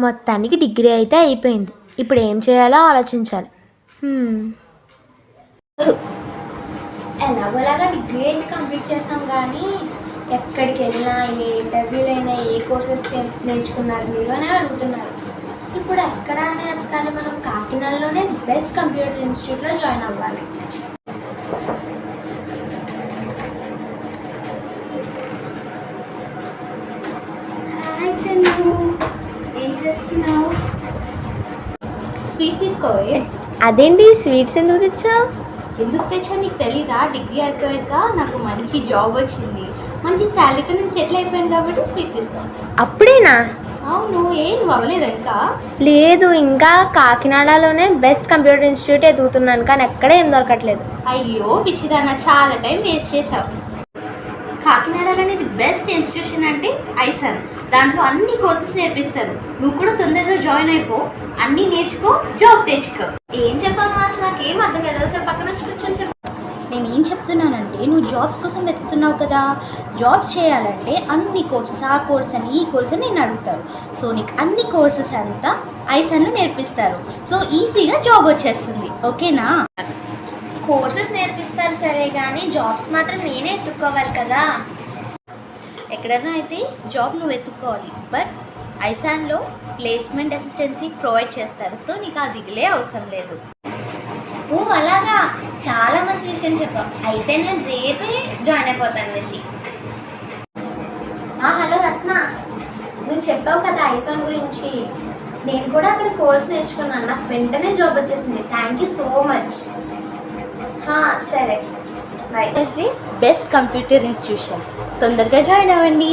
మొత్తానికి డిగ్రీ అయితే అయిపోయింది. ఇప్పుడు ఏం చేయాలో ఆలోచించాలి. ఎలాగోలాగా డిగ్రీ అయితే కంప్లీట్ చేసాం, కానీ ఎక్కడికి వెళ్ళినా ఏ ఇంటర్వ్యూలు అయినా ఏ కోర్సెస్ నేర్చుకున్నారు మీరు అని అడుగుతున్నారు. ఇప్పుడు ఎక్కడ అనేది కానీ మనం కాకినాడలోనే బెస్ట్ కంప్యూటర్ ఇన్స్టిట్యూట్లో జాయిన్ అవ్వాలి. ఏం చేస్తున్నావు? స్వీట్ తీసుకోవే. అదేంటి స్వీట్స్ ఎందుకు తెచ్చావు? ఎందుకు తెచ్చా నీకు తెలీదా? డిగ్రీ అయిపోయాక నాకు మంచి జాబ్ వచ్చింది, మంచి శాలరీతో నేను సెటిల్ అయిపోయాను కాబట్టి స్వీట్ తీసుకోవాలి. అప్పుడేనా? అవును, ఏం అవ్వలేదు ఇంకా? లేదు, ఇంకా కాకినాడలోనే బెస్ట్ కంప్యూటర్ ఇన్స్టిట్యూట్ ఎదుగుతున్నాను, కానీ ఎక్కడే ఏం దొరకట్లేదు. అయ్యో పిచ్చిదానా, చాలా టైం వేస్ట్ చేసావు. కాకినాడలోని బెస్ట్ ఇన్స్టిట్యూషన్ అంటే ఐసన్. దాంట్లో అన్ని కోర్సెస్ నేర్పిస్తారు. నువ్వు కూడా తొందరగా జాయిన్ అయిపో, అన్నీ నేర్చుకో, జాబ్ తెచ్చుకో. ఏం చెప్పాము అసలు? నాకేం అర్థం కాదు. సార్ పక్కన వచ్చి కూర్చొని చెప్పు. నేను ఏం చెప్తున్నానంటే, నువ్వు జాబ్స్ కోసం వెతుకుతున్నావు కదా, జాబ్స్ చేయాలంటే అన్ని కోర్సెస్, ఆ కోర్స్ అని ఈ కోర్స్ అని నేను అడుగుతారు. సో నీకు అన్ని కోర్సెస్ అంతా ఐసన్లో నేర్పిస్తారు. సో ఈజీగా జాబ్ వచ్చేస్తుంది. ఓకేనా? కోర్సెస్ నేర్పిస్తారు సరే, కానీ జాబ్స్ మాత్రం నేనే ఎత్తుక్కోవాలి కదా. ఎక్కడైనా అయితే జాబ్ నువ్వు వెతుక్కోవాలి, బట్ ఐసాన్లో ప్లేస్మెంట్ అసిస్టెన్సీ ప్రొవైడ్ చేస్తారు. సో నీకు ఆ దిగులే అవసరం లేదు. ఓ అలాగా, చాలా మంచి విషయం చెప్పావు. అయితే నేను రేపే జాయిన్ అయిపోతాను వెళ్ళి. హలో రత్న, నువ్వు చెప్పావు కదా ఐసాన్ గురించి. నేను కూడా అక్కడ కోర్స్ నేర్చుకున్నాను, నాకు వెంటనే జాబ్ వచ్చేసింది. Thank you so much. సరే, bye. Is the best computer institution. తొందరగా జాయిన్ అవ్వండి.